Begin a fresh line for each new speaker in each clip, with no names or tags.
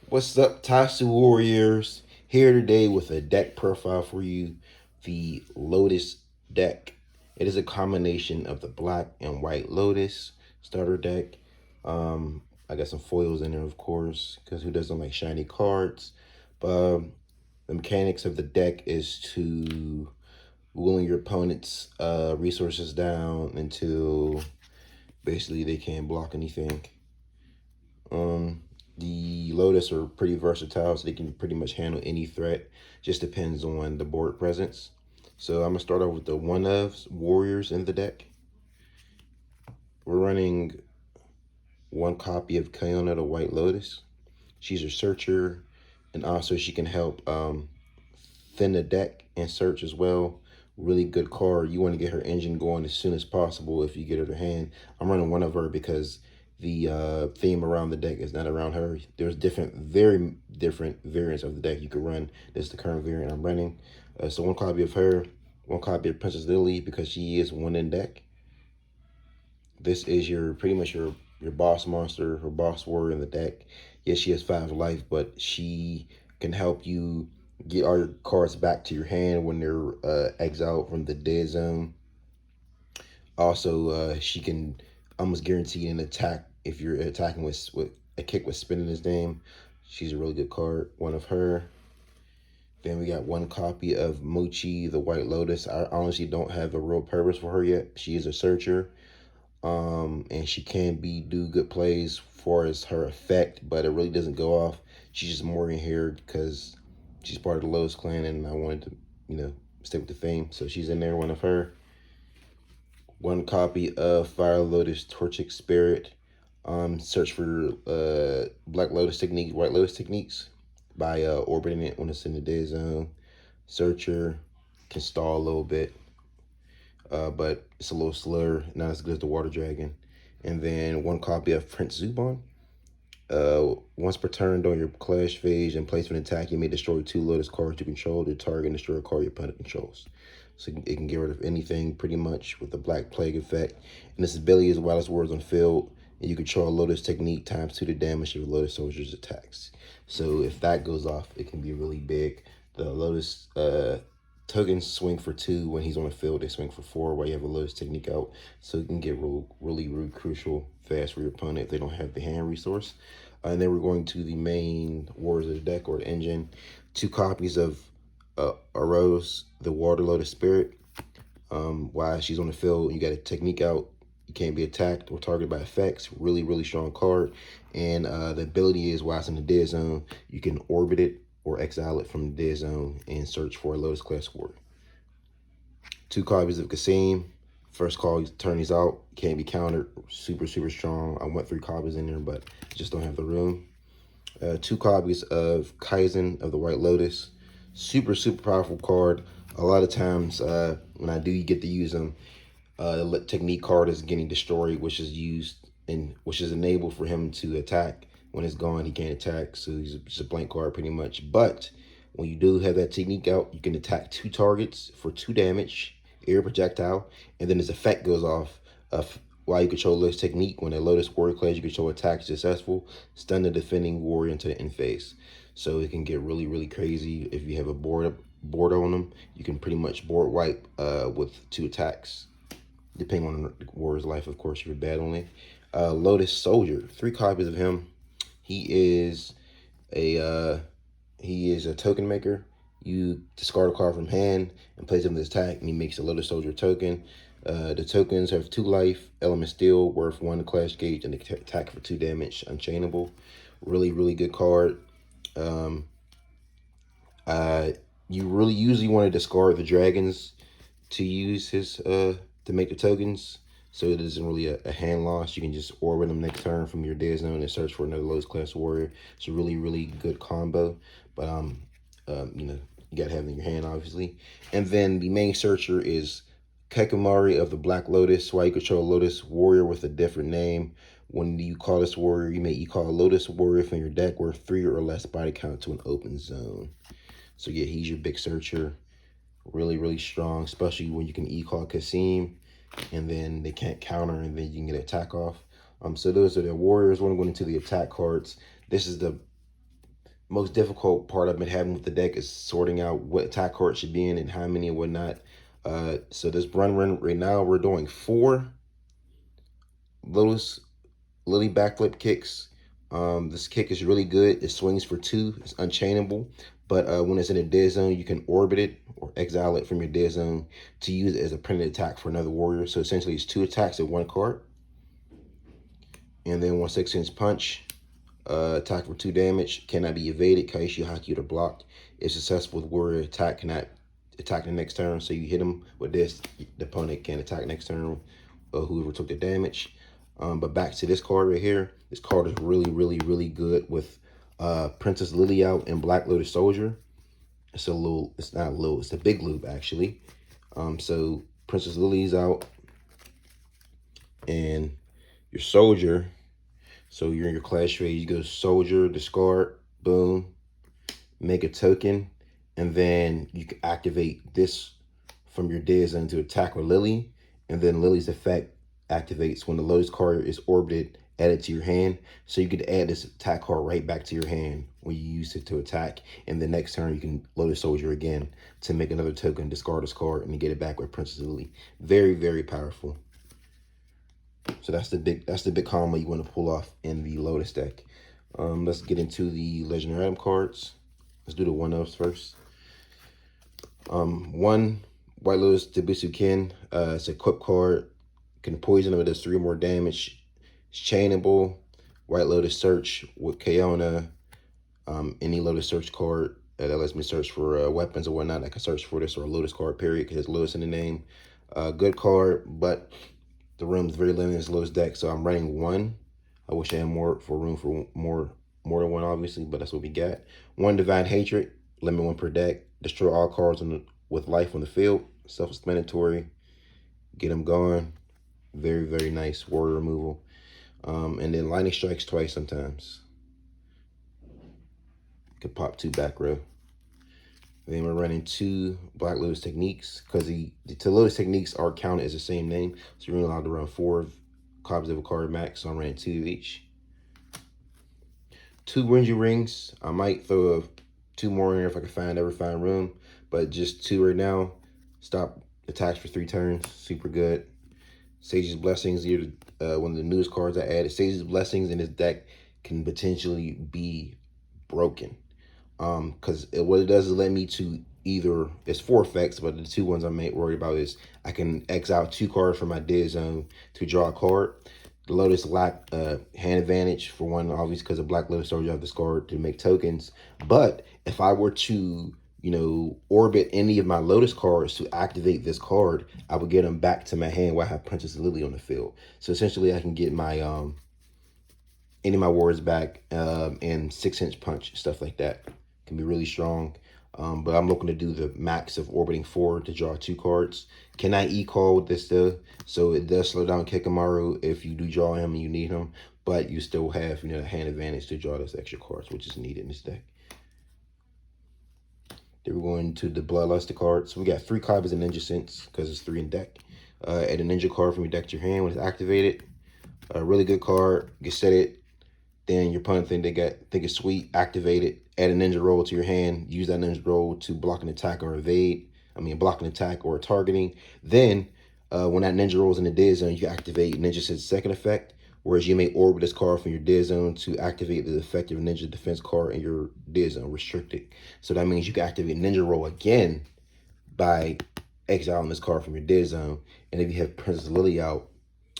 What's up, Tasuo Warriors? Here today with a deck profile for you, the Lotus deck. It is a combination of the black and white Lotus starter deck. I got some foils in there, of course, because who doesn't like shiny cards? But the mechanics of the deck is to wooling your opponent's resources down until basically they can't block anything. Um, the Lotus are pretty versatile, so they can pretty much handle any threat. Just depends on the board presence. So I'm gonna start off with the one ofs warriors in the deck. We're running one copy of Kiona the White Lotus. She's a searcher, and also she can help thin the deck and search as well. Really good card. You want to get her engine going as soon as possible if you get her to hand. I'm running one of her because the theme around the deck is not around her. There's very different variants of the deck you could run. This is the current variant I'm running. So one copy of her, one copy of Princess Lily because she is one in deck. This is your pretty much your boss monster, her boss warrior in the deck. Yes, she has 5 life, but she can help you get all your cards back to your hand when they're exiled from the dead zone. Also, she can almost guarantee an attack if you're attacking with a kick with spin in his name. She's a really good card. One of her. Then we got one copy of Mochi, the White Lotus. I honestly don't have a real purpose for her yet. She is a searcher. And she can do good plays for as her effect, but it really doesn't go off. She's just more in here because she's part of the Lotus clan, and I wanted to, stick with the theme. So she's in there, one of her. One copy of Fire Lotus Torchic Spirit. Search for Black Lotus techniques, White Lotus techniques by orbiting it when it's in the dead zone. Searcher can stall a little bit. But it's a little slower, not as good as the Water Dragon. And then one copy of Prince Zubon. Once per turn during your clash phase and place of an attack, you may destroy 2 Lotus cards you control to target and destroy a card your opponent controls. So it can get rid of anything pretty much with the Black Plague effect. And this ability is while its words on field, and you control a Lotus technique times 2 the damage of your Lotus soldiers' attacks. So if that goes off, it can be really big. The Lotus tokens swing for 2 when he's on the field. They swing for 4 while you have a Lotus technique out. So it can get really crucial fast for your opponent if they don't have the hand resource. And then we're going to the main warriors of the deck, or the engine. 2 copies of Arose, the Water Lotus Spirit. While she's on the field, you got a technique out. You can't be attacked or targeted by effects. Really strong card. And the ability is while it's in the dead zone, you can orbit it or exile it from the dead zone and search for a Lotus class warrior. 2 copies of Kasim. First call, turn these out. Can't be countered. Super strong. I went 3 copies in there, but just don't have the room. 2 copies of Kaizen of the White Lotus. Super powerful card. A lot of times when I do get to use them, the technique card is getting destroyed, which is used and which is enabled for him to attack. When it's gone, he can't attack, so he's just a blank card pretty much. But when you do have that technique out, you can attack 2 targets for 2 damage, air projectile, and then his effect goes off while you control Lotus technique. When a Lotus warrior class you control attacks successful, stun the defending warrior into the end phase. So it can get really crazy if you have a board on them. You can pretty much board wipe with 2 attacks, depending on the warrior's life, of course, if you're battling. Lotus Soldier, 3 copies of him. He is a token maker. You discard a card from hand and place him in this attack, and he makes a Lotus Soldier token. The tokens have 2 life, element steel, worth 1 clash gauge, and attack for 2 damage, unchainable. Really good card. You really usually want to discard the dragons to use his to make the tokens, so it isn't really a hand loss. You can just orbit them next turn from your dead zone and search for another Lotus class warrior. It's a really good combo, but you gotta have it in your hand, obviously. And then the main searcher is Kekamari of the Black Lotus. While you control a Lotus warrior with a different name, when you call this warrior, you may call a Lotus warrior from your deck worth 3 or less body count to an open zone. So yeah, he's your big searcher. Really strong, especially when you can call Kasim, and then they can't counter, and then you can get an attack off. So those are the warriors. When I'm going into the attack cards, this is the most difficult part I've been having with the deck is sorting out what attack card should be in and how many and whatnot. So this run right now, we're doing 4 Lotus Lily backflip kicks. This kick is really good. It swings for 2. It's unchainable. But when it's in a dead zone, you can orbit it or exile it from your dead zone to use it as a printed attack for another warrior. So essentially, it's 2 attacks at 1 card. And then 1 6-inch punch. Attack for 2 damage. Cannot be evaded. Kaishi Haki or blocked. If successful, the warrior attack cannot attack the next turn. So you hit him with this, the opponent can attack next turn. Whoever took the damage. But back to this card right here. This card is really good with Princess Lily out and Black Lotus Soldier. It's not a little, it's a big loop actually. So Princess Lily's out and your soldier. So you're in your clash phase, you go soldier, discard, boom, make a token, and then you can activate this from your dead zone to attack with Lily, and then Lily's effect activates when the Lotus card is orbited, add it to your hand. So you could add this attack card right back to your hand when you use it to attack. And the next turn you can Lotus Soldier again to make another token, discard this card, and get it back with Princess Lily. Very powerful. So that's the big combo you want to pull off in the Lotus deck. Let's get into the legendary item cards. Let's do the 1-ofs first. 1 White Lotus Tasuo Ken. It's a equip card. Can poison him, it does 3 more damage. It's chainable. White Lotus Search with Kaona. Any Lotus Search card that lets me search for weapons or whatnot. I can search for this or a Lotus card, period, because there's Lotus in the name. Good card, but the room is very limited in this Lotus deck, so I'm running 1. I wish I had more for room for more than 1, obviously, but that's what we got. 1 Divine Hatred, limit 1 per deck. Destroy all cards with life on the field. Self-explanatory. Get them going. Very nice warrior removal. And then lightning strikes twice sometimes. Could pop 2 back row. Then we're running 2 Black Lotus Techniques because the Lotus Techniques are counted as the same name. So you're allowed to run 4 copies of a card max. So I'm running 2 of each. 2 Renju Rings. I might throw 2 more in there if I can ever find room. But just 2 right now. Stop attacks for 3 turns. Super good. Sage's Blessings, one of the newest cards I added. Sage's Blessings in this deck can potentially be broken. Because what it does is let me to either, it's 4 effects, but the 2 ones I'm worried about is I can exile 2 cards from my dead zone to draw a card. The Lotus lack hand advantage for 1, obviously, because of Black Lotus Soldier, I have this card to make tokens. But if I were to orbit any of my Lotus cards to activate this card, I would get them back to my hand while I have Princess Lily on the field. So essentially, I can get my any of my warriors back and 6-inch punch, stuff like that. Can be really strong. But I'm looking to do the max of orbiting 4 to draw 2 cards. Can I E-call with this though? So it does slow down Kikamaru if you do draw him and you need him, but you still have the hand advantage to draw those extra cards, which is needed in this deck. Then we're going to the Bloodluster cards. We got 3 copies of Ninja Sense because it's 3 in deck. Add a ninja card from your deck to your hand when it's activated. A really good card. You set it. Then your opponent think it's sweet. Activate it. Add a ninja roll to your hand. Use that ninja roll to block an attack or evade. Block an attack or targeting. Then when that ninja rolls in the dead zone, you activate Ninja Sense's second effect. Whereas you may orbit this card from your dead zone to activate the effective ninja defense card in your dead zone, restricted. So that means you can activate Ninja Roll again by exiling this card from your dead zone. And if you have Princess Lily out,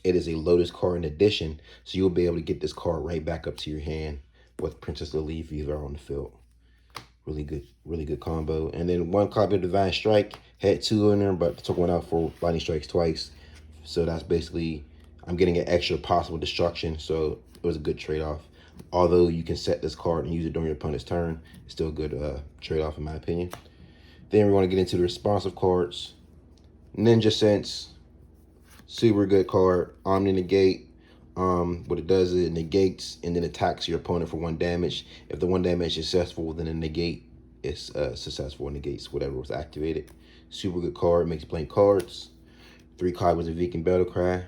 it is a Lotus card in addition. So you'll be able to get this card right back up to your hand with Princess Lily if you're on the field. Really good combo. And then 1 copy of Divine Strike. Had 2 in there, but took 1 out for lightning strikes twice. So that's basically, I'm getting an extra possible destruction, so it was a good trade-off. Although you can set this card and use it during your opponent's turn, it's still a good trade-off in my opinion. Then we're going to get into the responsive cards. Ninja Sense, super good card. Omni Negate. What it does is it negates and then attacks your opponent for 1 damage. If the 1 damage is successful, then the negate is successful and negates whatever was activated. Super good card, makes blank cards. 3 copies of Viking Battle Cry.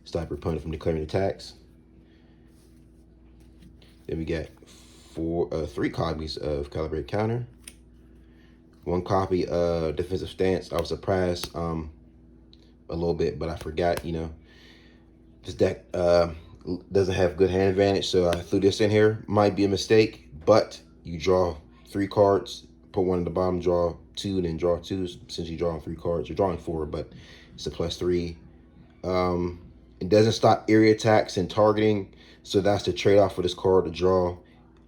Stop your opponent from declaring attacks. Then we got three copies of Calibrate Counter, one copy of Defensive Stance. I was surprised a little bit, but I forgot, you know, this deck doesn't have good hand advantage, so I threw this in here. Might be a mistake, but you draw 3 cards, put one in the bottom, draw 2, and then draw 2. Since you're drawing 3 cards, you're drawing 4, but it's a +3. It doesn't stop area attacks and targeting, so that's the trade-off for this card to draw.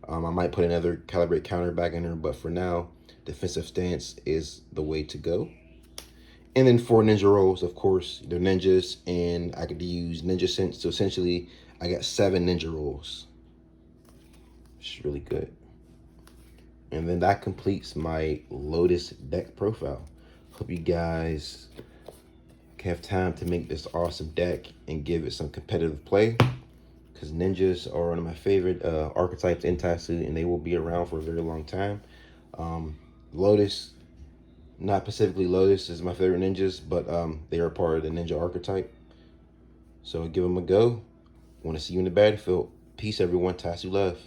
I might put another Calibrate Counter back in there, but for now, Defensive Stance is the way to go. And then 4 ninja rolls, of course, they're ninjas, and I could use ninja sense. So essentially, I got 7 ninja rolls, which is really good. And then that completes my Lotus deck profile. Hope you guys have time to make this awesome deck and give it some competitive play, because ninjas are one of my favorite archetypes in Tasuo, and they will be around for a very long time. Lotus, not specifically Lotus is my favorite ninjas, but they are part of the ninja archetype. So give them a go. Want to see you in the battlefield. Peace, everyone. Tasuo love.